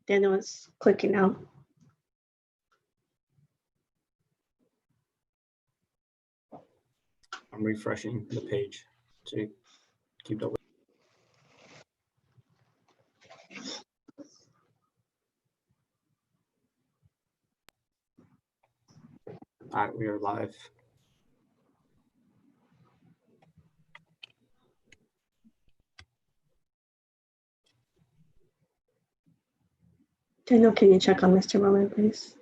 Daniel is clicking now. I'm refreshing the page to keep double. All right, we are live. Daniel, can you check on Mr. Roman, please?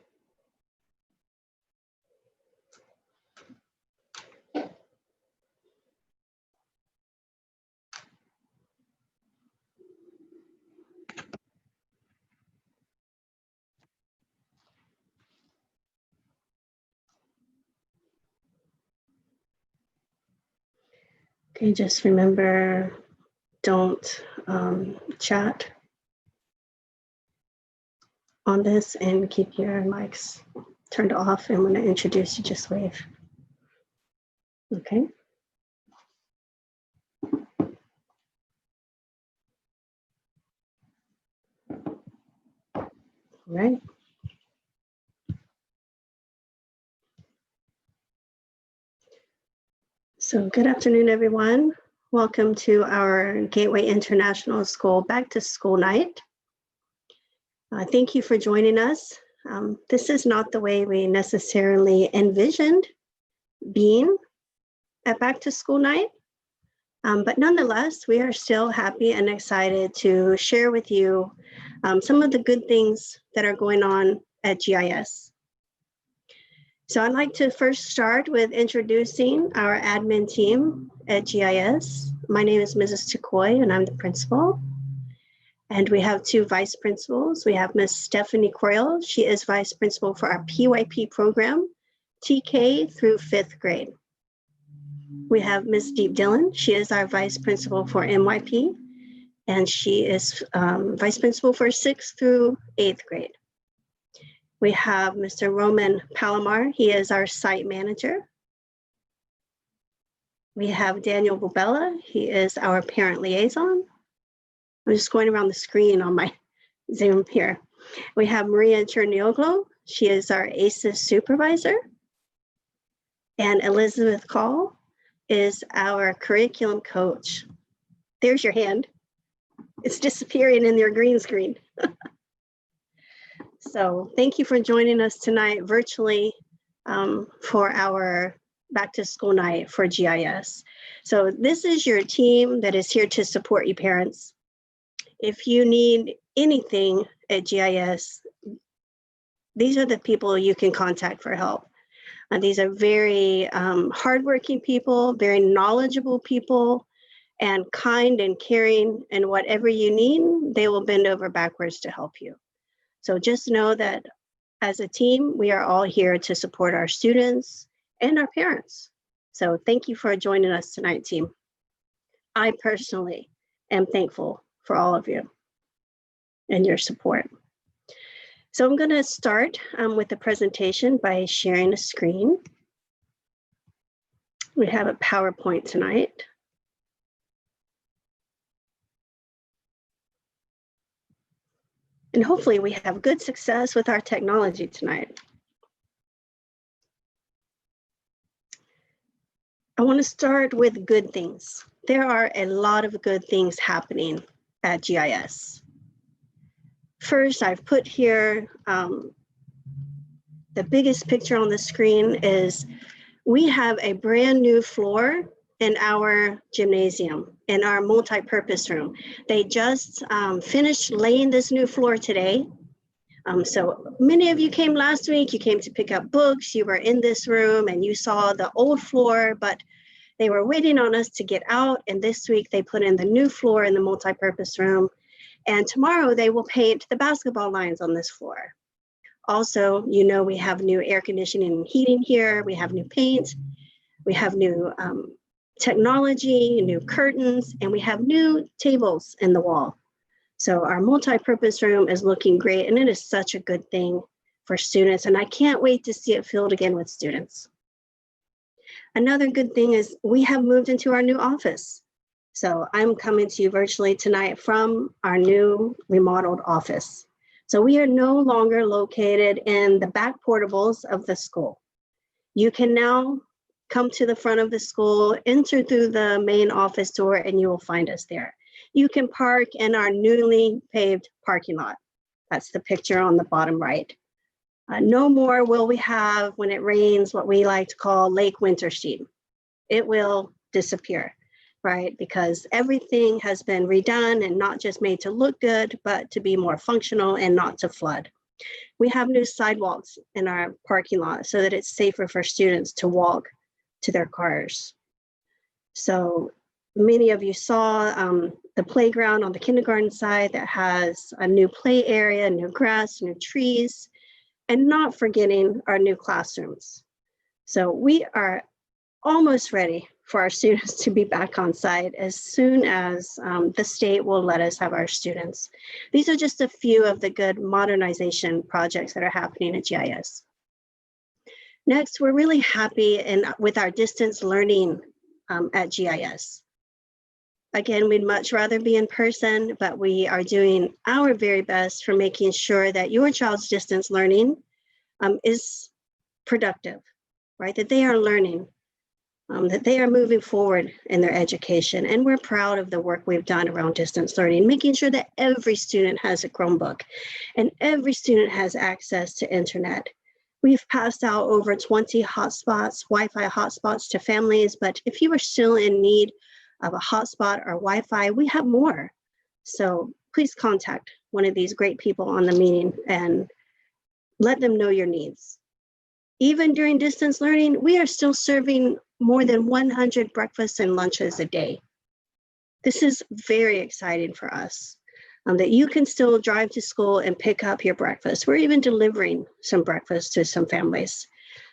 Okay, just remember, don't chat on this and keep your mics turned off. And when I introduce you, just wave. Okay. All right. So good afternoon, everyone. Welcome to our Gateway International School Back to School Night. Thank you for joining us. This is not the way we necessarily envisioned being at Back to School Night, but nonetheless, we are still happy and excited to share with you some of the good things that are going on at GIS. So I'd like to first start with introducing our admin team at GIS. My name is Mrs. Chikoy, and I'm the principal. And we have two vice principals. We have Ms. Stephanie Coyle. She is vice principal for our PYP program, TK through 5th grade. We have Ms. Deep Dillon. She is our vice principal for MYP, and she is vice principal for 6th through 8th grade. We have Mr. Roman Palomar. He is our site manager. We have Daniel Bubella. He is our parent liaison. I'm just going around the screen on my Zoom here. We have Maria Chernioglu. She is our ACES supervisor. And Elizabeth Call is our curriculum coach. There's your hand. It's disappearing in your green screen. So thank you for joining us tonight virtually for our back to school night for GIS. So this is your team that is here to support you parents. If you need anything at GIS, these are the people you can contact for help. And these are very hardworking people, very knowledgeable people, and kind and caring, and whatever you need, they will bend over backwards to help you. So just know that as a team, we are all here to support our students and our parents. So thank you for joining us tonight, team. I personally am thankful for all of you and your support. So I'm going to start with the presentation by sharing a screen. We have a PowerPoint tonight. And hopefully we have good success with our technology tonight. I want to start with good things. There are a lot of good things happening at GIS. First, I've put here, the biggest picture on the screen is we have a brand new floor in our gymnasium, in our multi-purpose room. They just finished laying this new floor today. So many of you came last week, you came to pick up books, you were in this room and you saw the old floor, but they were waiting on us to get out. And this week they put in the new floor in the multi-purpose room. And tomorrow they will paint the basketball lines on this floor. Also, you know, we have new air conditioning and heating here. We have new paint. We have new technology, new curtains, and we have new tables in the wall. So our multi-purpose room is looking great, and it is such a good thing for students, and I can't wait to see it filled again with students. Another good thing is we have moved into our new office. So I'm coming to you virtually tonight from our new remodeled office. So we are no longer located in the back portables of the school. You can now come to the front of the school, enter through the main office door, and you will find us there. You can park in our newly paved parking lot. That's the picture on the bottom right. No more will we have, when it rains, what we like to call Lake Winter Sheet. It will disappear, right? Because everything has been redone and not just made to look good, but to be more functional and not to flood. We have new sidewalks in our parking lot so that it's safer for students to walk to their cars. So many of you saw the playground on the kindergarten side that has a new play area, new grass, new trees, and not forgetting our new classrooms. So we are almost ready for our students to be back on site as soon as the state will let us have our students. These are just a few of the good modernization projects that are happening at GIS. Next, we're really happy with our distance learning at GIS. Again, we'd much rather be in person, but we are doing our very best for making sure that your child's distance learning is productive, right? That they are learning, that they are moving forward in their education. And we're proud of the work we've done around distance learning, making sure that every student has a Chromebook and every student has access to internet. We've passed out over 20 hotspots, Wi-Fi hotspots to families, but if you are still in need of a hotspot or Wi-Fi, we have more. So please contact one of these great people on the meeting and let them know your needs. Even during distance learning, we are still serving more than 100 breakfasts and lunches a day. This is very exciting for us, that you can still drive to school and pick up your breakfast. We're even delivering some breakfast to some families.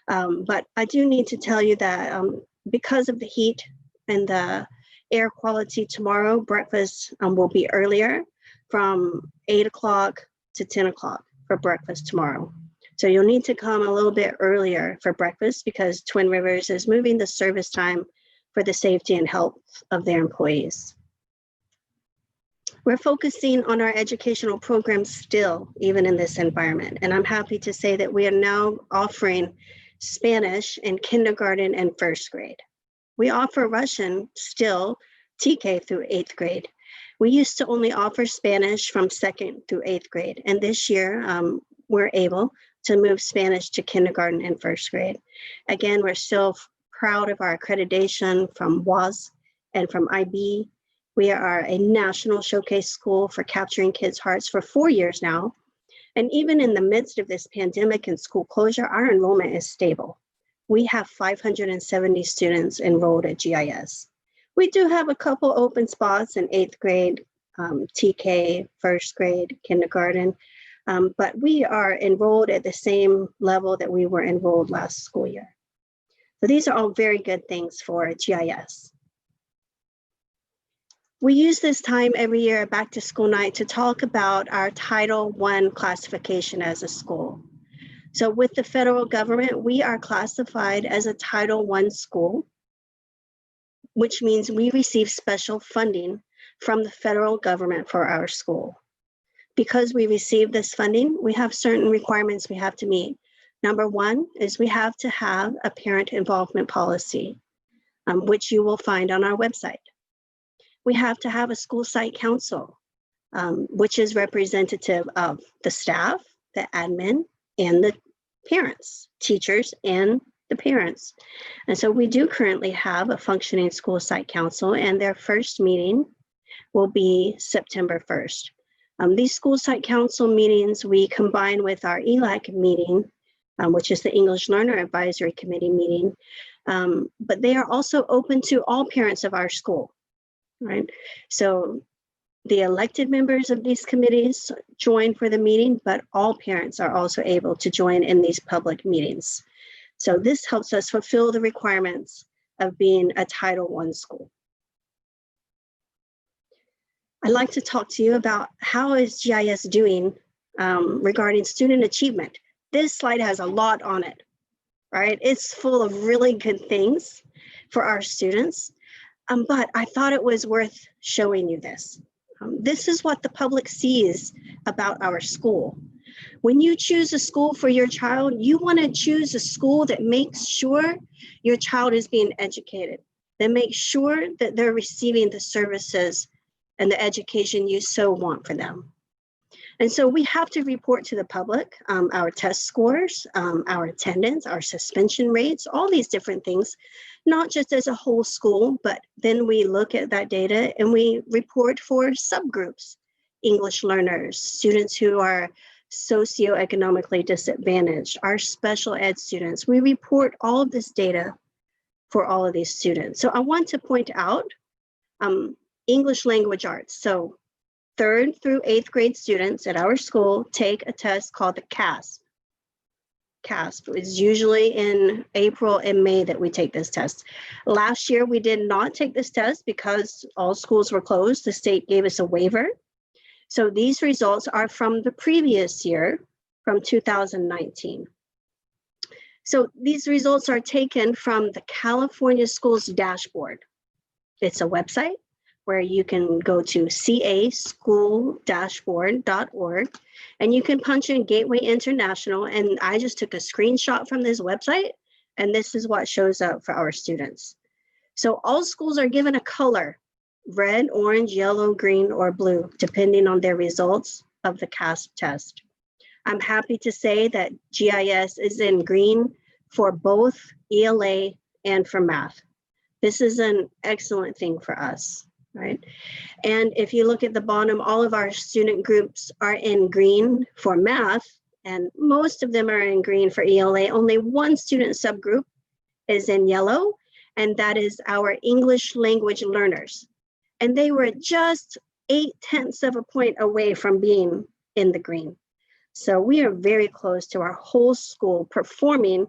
But I do need to tell you that because of the heat and the air quality tomorrow, breakfast will be earlier from 8 o'clock to 10 o'clock for breakfast tomorrow. So you'll need to come a little bit earlier for breakfast because Twin Rivers is moving the service time for the safety and health of their employees. We're focusing on our educational programs still, even in this environment. And I'm happy to say that we are now offering Spanish in kindergarten and first grade. We offer Russian still, TK through 8th grade. We used to only offer Spanish from 2nd through 8th grade. And this year, we're able to move Spanish to kindergarten and first grade. Again, we're still proud of our accreditation from WAS and from IB. We are a national showcase school for capturing kids' hearts for 4 years now. And even in the midst of this pandemic and school closure, our enrollment is stable. We have 570 students enrolled at GIS. We do have a couple open spots in 8th grade, TK, first grade, kindergarten, but we are enrolled at the same level that we were enrolled last school year. So these are all very good things for GIS. We use this time every year at Back to School Night to talk about our Title I classification as a school. So with the federal government, we are classified as a Title I school, which means we receive special funding from the federal government for our school. Because we receive this funding, we have certain requirements we have to meet. Number one is we have to have a parent involvement policy, which you will find on our website. We have to have a school site council, which is representative of the staff, the admin, and the parents, teachers, and the parents. And so we do currently have a functioning school site council, and their first meeting will be September 1st. These school site council meetings we combine with our ELAC meeting, which is the English Learner Advisory Committee meeting, but they are also open to all parents of our school, right? So the elected members of these committees join for the meeting, but all parents are also able to join in these public meetings. So this helps us fulfill the requirements of being a Title I school. I'd like to talk to you about how is GIS doing regarding student achievement. This slide has a lot on it, right? It's full of really good things for our students, but I thought it was worth showing you this. This is what the public sees about our school. When you choose a school for your child, you want to choose a school that makes sure your child is being educated, that makes sure that they're receiving the services and the education you so want for them. And so we have to report to the public our test scores, our attendance, our suspension rates, all these different things, not just as a whole school, but then we look at that data and we report for subgroups, English learners, students who are socioeconomically disadvantaged, our special ed students. We report all of this data for all of these students. So I want to point out English language arts. So 3rd through 8th grade students at our school take a test called the CASP. CASP is usually in April and May that we take this test. Last year, we did not take this test because all schools were closed. The state gave us a waiver. So these results are from the previous year, from 2019. So these results are taken from the California Schools Dashboard. It's a website where you can go to casschooldashboard.org and you can punch in Gateway International. And I just took a screenshot from this website, and this is what shows up for our students. So all schools are given a color: red, orange, yellow, green, or blue, depending on their results of the CASP test. I'm happy to say that GIS is in green for both ELA and for math. This is an excellent thing for us, right? And if you look at the bottom, all of our student groups are in green for math, and most of them are in green for ELA. Only one student subgroup is in yellow, and that is our English language learners. And they were just 0.8 of a point away from being in the green. So we are very close to our whole school performing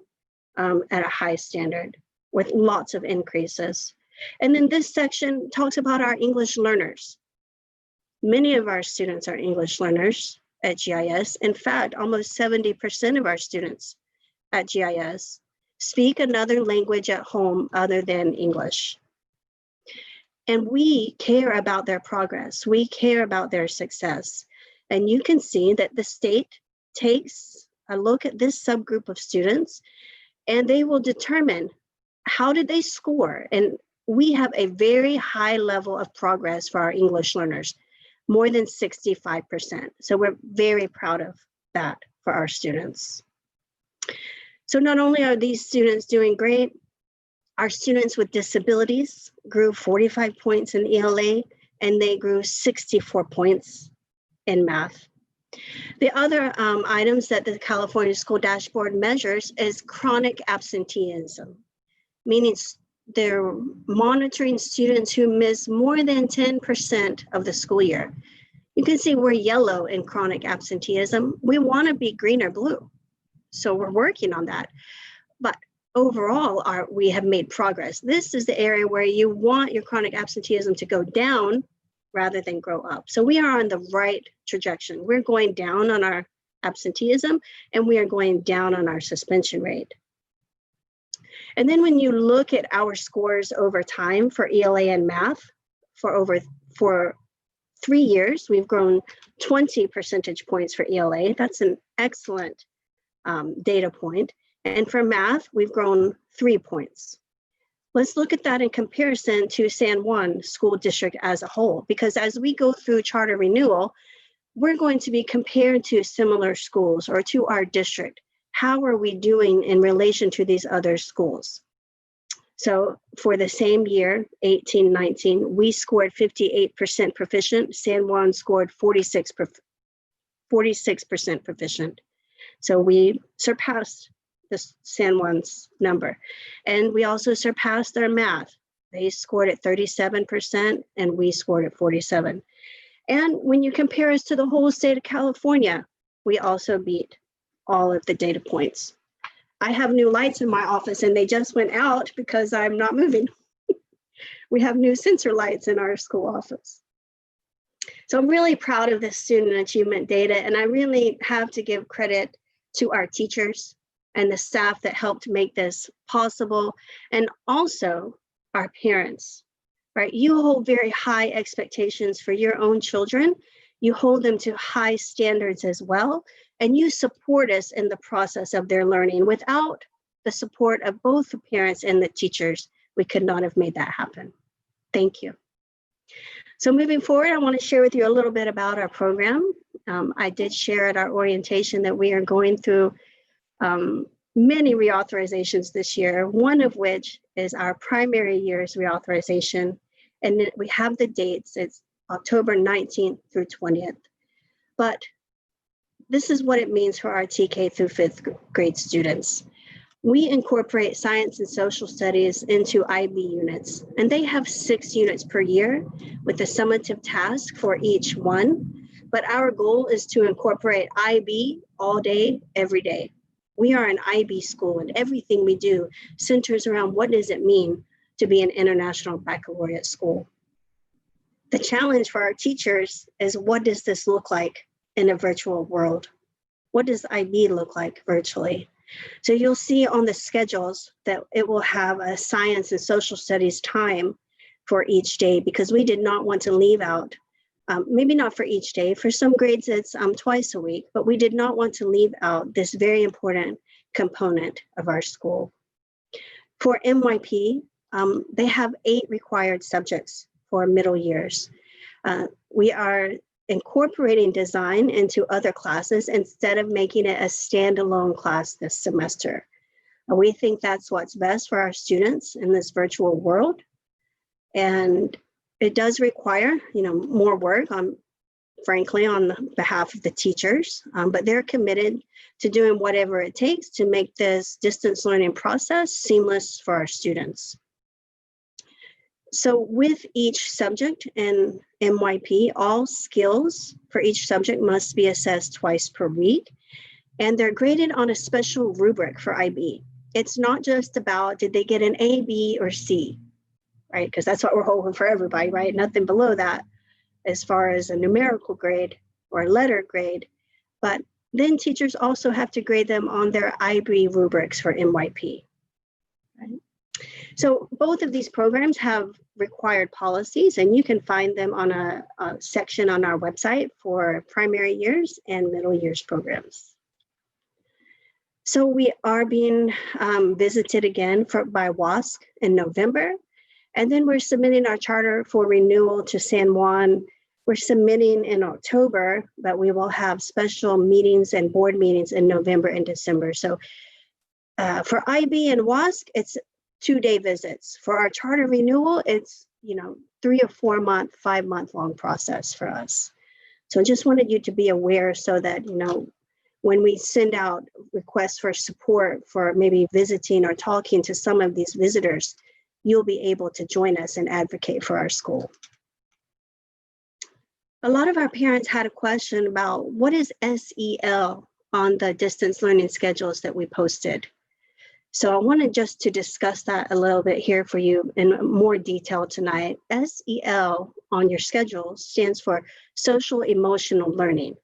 at a high standard with lots of increases. And then this section talks about our English learners. Many of our students are English learners at GIS. In fact, almost 70% of our students at GIS speak another language at home other than English. And we care about their progress. We care about their success. And you can see that the state takes a look at this subgroup of students, and they will determine how did they score. And we have a very high level of progress for our English learners, more than 65%. So we're very proud of that for our students. So not only are these students doing great, our students with disabilities grew 45 points in ELA, and they grew 64 points in math. The other items that the California School Dashboard measures is chronic absenteeism, meaning they're monitoring students who miss more than 10% of the school year. You can see we're yellow in chronic absenteeism. We want to be green or blue. So we're working on that. But overall, we have made progress. This is the area where you want your chronic absenteeism to go down rather than grow up. So we are on the right trajectory. We're going down on our absenteeism, and we are going down on our suspension rate. And then when you look at our scores over time for ELA and math, for 3 years, we've grown 20 percentage points for ELA. That's an excellent data point. And for math, we've grown 3 points. Let's look at that in comparison to San Juan School District as a whole, because as we go through charter renewal, we're going to be compared to similar schools or to our district. How are we doing in relation to these other schools? So for the same year, 18-19, we scored 58% proficient. San Juan scored 46% proficient. So we surpassed the San Juan's number. And we also surpassed their math. They scored at 37% and we scored at 47%. And when you compare us to the whole state of California, we also beat all of the data points. I have new lights in my office and they just went out because I'm not moving. We have new sensor lights in our school office. So I'm really proud of this student achievement data, and I really have to give credit to our teachers and the staff that helped make this possible, and also our parents, right? You hold very high expectations for your own children. You hold them to high standards as well. And you support us in the process of their learning. Without the support of both the parents and the teachers, we could not have made that happen. Thank you. So moving forward, I want to share with you a little bit about our program. I did share at our orientation that we are going through many reauthorizations this year, one of which is our primary year's reauthorization. And we have the dates, it's October 19th through 20th. But this is what it means for our TK through 5th grade students. We incorporate science and social studies into IB units, and they have 6 units per year with a summative task for each one. But our goal is to incorporate IB all day, every day. We are an IB school, and everything we do centers around what does it mean to be an international baccalaureate school. The challenge for our teachers is, what does this look like in a virtual world? What does IB look like virtually? So you'll see on the schedules that it will have a science and social studies time for each day, because we did not want to leave out, maybe not for each day, for some grades it's twice a week, but we did not want to leave out this very important component of our school. For MYP, they have 8 required subjects for middle years. We are incorporating design into other classes instead of making it a standalone class this semester. We think that's what's best for our students in this virtual world. And it does require, more work frankly, on behalf of the teachers, but they're committed to doing whatever it takes to make this distance learning process seamless for our students. So with each subject in MYP, all skills for each subject must be assessed twice per week, and they're graded on a special rubric for IB. It's not just about, did they get an A, B, or C, right? Because that's what we're hoping for everybody, right? Nothing below that as far as a numerical grade or a letter grade. But then teachers also have to grade them on their IB rubrics for MYP, right? So both of these programs have required policies, and you can find them on a section on our website for primary years and middle years programs. So we are being visited again by WASC in November, and then we're submitting our charter for renewal to San Juan. We're submitting in October, but we will have special meetings and board meetings in November and December. So for IB and WASC, it's 2-day visits. For our charter renewal, it's 3 or 4 month, 5 month long process for us. So I just wanted you to be aware so that when we send out requests for support for maybe visiting or talking to some of these visitors, you'll be able to join us and advocate for our school. A lot of our parents had a question about what is SEL on the distance learning schedules that we posted. So I wanted just to discuss that a little bit here for you in more detail tonight. SEL on your schedule stands for social emotional learning.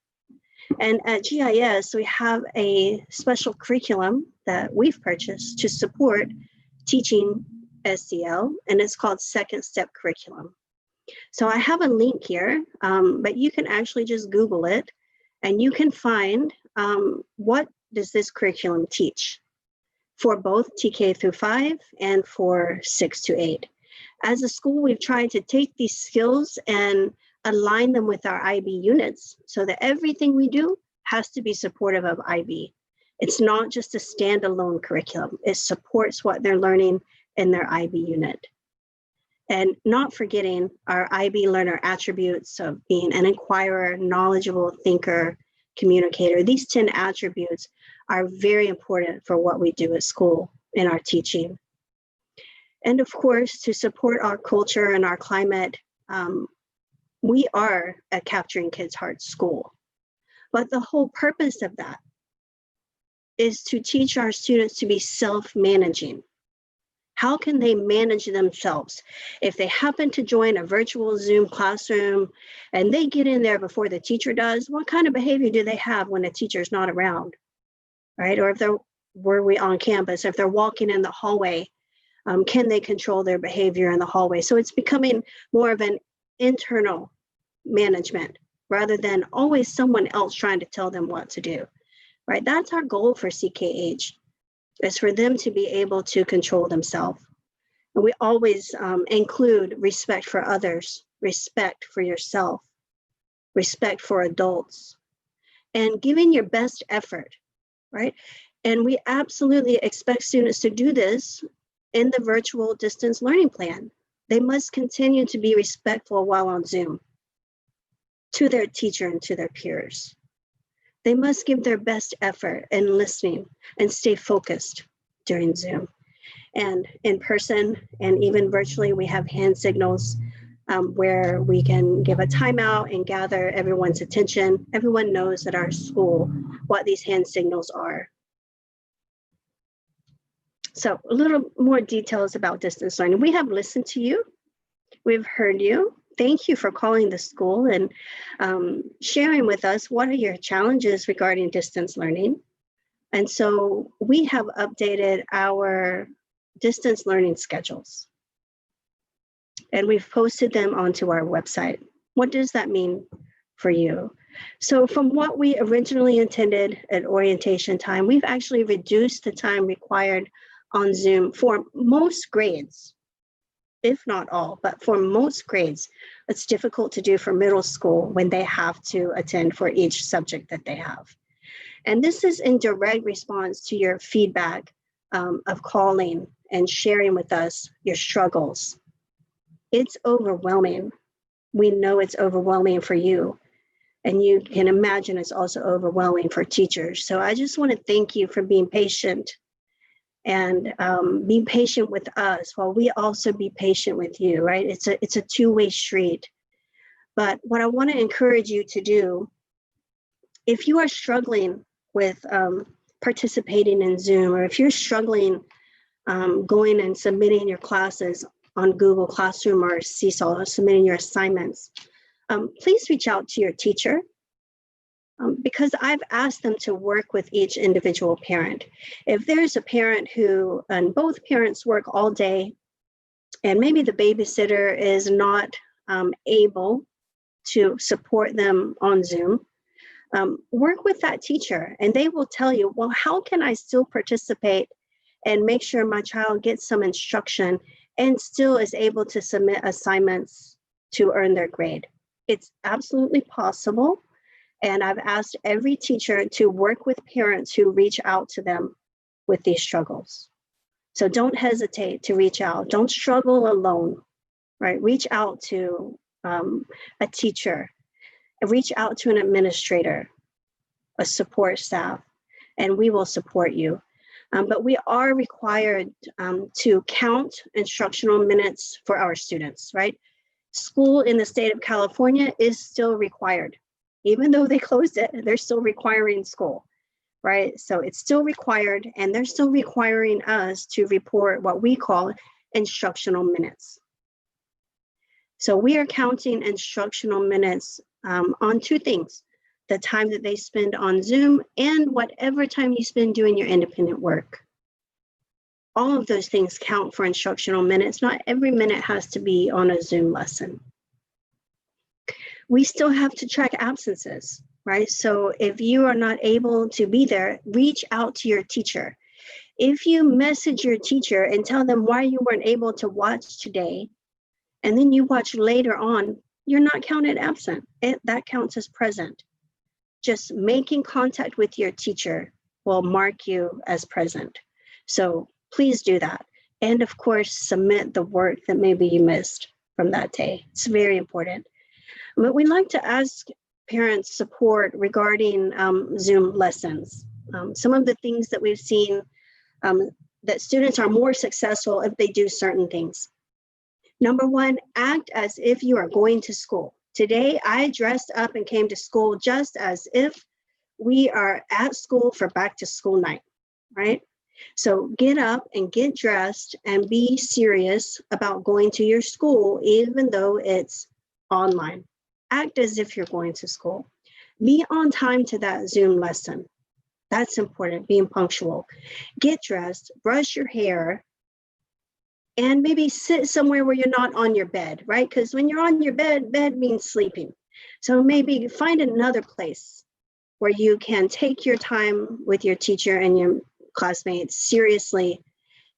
And at GIS, we have a special curriculum that we've purchased to support teaching SEL, and it's called Second Step Curriculum. So I have a link here, but you can actually just Google it, and you can find what does this curriculum teach for both TK through 5 and for 6 to 8. As a school, we've tried to take these skills and align them with our IB units so that everything we do has to be supportive of IB. It's not just a standalone curriculum. It supports what they're learning in their IB unit. And not forgetting our IB learner attributes of being an inquirer, knowledgeable thinker, communicator. These 10 attributes are very important for what we do at school in our teaching. And of course, to support our culture and our climate, we are a Capturing Kids' Hearts school. But the whole purpose of that is to teach our students to be self-managing. How can they manage themselves? If they happen to join a virtual Zoom classroom and they get in there before the teacher does, what kind of behavior do they have when the teacher's not around, right? Or if they're, were we on campus, if they're walking in the hallway, can they control their behavior in the hallway? So it's becoming more of an internal management rather than always someone else trying to tell them what to do. right? That's our goal for CKH, is for them to be able to control themselves. And we always include respect for others, respect for yourself, respect for adults, and giving your best effort, right? And we absolutely expect students to do this in the virtual distance learning plan. They must continue to be respectful while on Zoom to their teacher and to their peers. They must give their best effort in listening and stay focused during Zoom. And in person and even virtually, we have hand signals where we can give a timeout and gather everyone's attention. Everyone knows at our school what these hand signals are. So a little more details about distance learning. We have listened to you. We've heard you. Thank you for calling the school and sharing with us what are your challenges regarding distance learning. And so we have updated our distance learning schedules, and we've posted them onto our website. What does that mean for you? So from what we originally intended at orientation time, we've actually reduced the time required on Zoom for most grades, if not all, but for most grades. It's difficult to do for middle school when they have to attend for each subject that they have. And this is in direct response to your feedback of calling and sharing with us your struggles. It's overwhelming. We know it's overwhelming for you. And you can imagine it's also overwhelming for teachers. So I just want to thank you for being patient and being patient with us while we also be patient with you, right? It's a two-way street. But what I want to encourage you to do, if you are struggling with participating in Zoom, or if you're struggling going and submitting your classes on Google Classroom or Seesaw, or submitting your assignments, please reach out to your teacher because I've asked them to work with each individual parent. If there's a parent who, and both parents work all day, and maybe the babysitter is not able to support them on Zoom, work with that teacher and they will tell you, well, how can I still participate and make sure my child gets some instruction and still is able to submit assignments to earn their grade? It's absolutely possible. And I've asked every teacher to work with parents who reach out to them with these struggles. So don't hesitate to reach out. Don't struggle alone, right? Reach out to a teacher, reach out to an administrator, a support staff, and we will support you. But we are required to count instructional minutes for our students, right? School in the state of California is still required. Even though they closed it, they're still requiring school, right? So it's still required, and they're still requiring us to report what we call instructional minutes. So we are counting instructional minutes on two things: the time that they spend on Zoom and whatever time you spend doing your independent work. All of those things count for instructional minutes. Not every minute has to be on a Zoom lesson. We still have to track absences, right? So if you are not able to be there, reach out to your teacher. If you message your teacher and tell them why you weren't able to watch today, and then you watch later on, you're not counted absent. That counts as present. Just making contact with your teacher will mark you as present. So please do that. And of course, submit the work that maybe you missed from that day. It's very important. But we'd like to ask parents support regarding Zoom lessons. Some of the things that we've seen that students are more successful if they do certain things. Number one, act as if you are going to school. Today, I dressed up and came to school just as if we are at school for back to school night, right? So get up and get dressed and be serious about going to your school, even though it's online. Act as if you're going to school. Be on time to that Zoom lesson. That's important, being punctual. Get dressed, brush your hair, and maybe sit somewhere where you're not on your bed, right? Because when you're on your bed, bed means sleeping. So maybe find another place where you can take your time with your teacher and your classmates seriously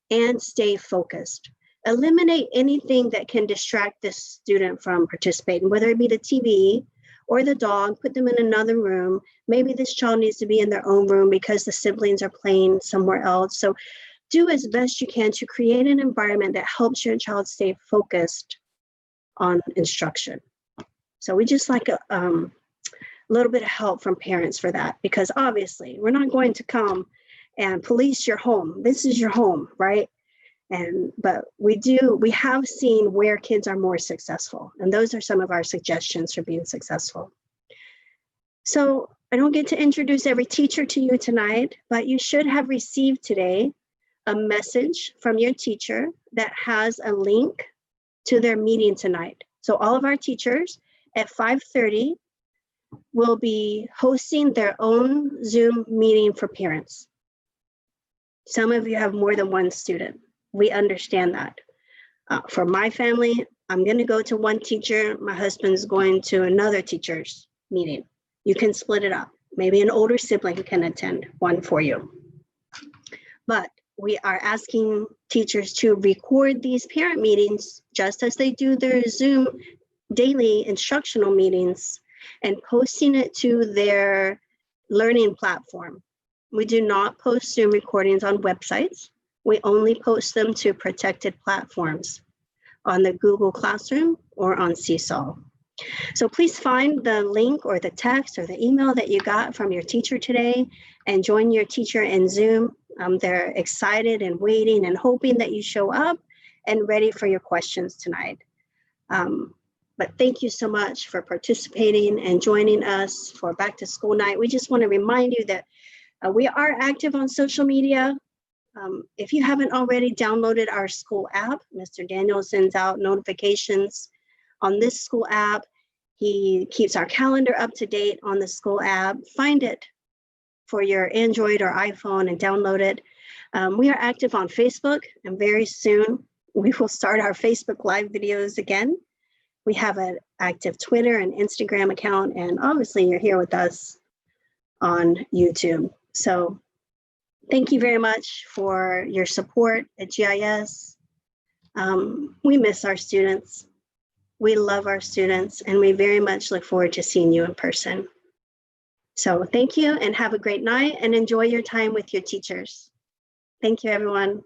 and stay focused. Eliminate anything that can distract the student from participating, whether it be the TV or the dog. Put them in another room. Maybe this child needs to be in their own room because the siblings are playing somewhere else. So do as best you can to create an environment that helps your child stay focused on instruction. So we just like a little bit of help from parents for that, because obviously we're not going to come and police your home. This is your home, right? But we have seen where kids are more successful, and those are some of our suggestions for being successful. So I don't get to introduce every teacher to you tonight, but you should have received today a message from your teacher that has a link to their meeting tonight. So all of our teachers at 5:30 will be hosting their own Zoom meeting for parents. Some of you have more than one student. We understand that. For my family, I'm going to go to one teacher. My husband's going to another teacher's meeting. You can split it up. Maybe an older sibling can attend one for you. But we are asking teachers to record these parent meetings just as they do their Zoom daily instructional meetings and posting it to their learning platform. We do not post Zoom recordings on websites. We only post them to protected platforms on the Google Classroom or on Seesaw. So please find the link or the text or the email that you got from your teacher today and join your teacher in Zoom. They're excited and waiting and hoping that you show up and ready for your questions tonight. But thank you so much for participating and joining us for Back to School Night. We just want to remind you that we are active on social media. If you haven't already downloaded our school app, Mr. Daniel sends out notifications on this school app. He keeps our calendar up to date on the school app. Find it for your Android or iPhone and download it. We are active on Facebook, and very soon we will start our Facebook Live videos again. We have an active Twitter and Instagram account, and obviously you're here with us on YouTube. So thank you very much for your support at GIS. We miss our students. We love our students, and we very much look forward to seeing you in person. So thank you, and have a great night, and enjoy your time with your teachers. Thank you, everyone.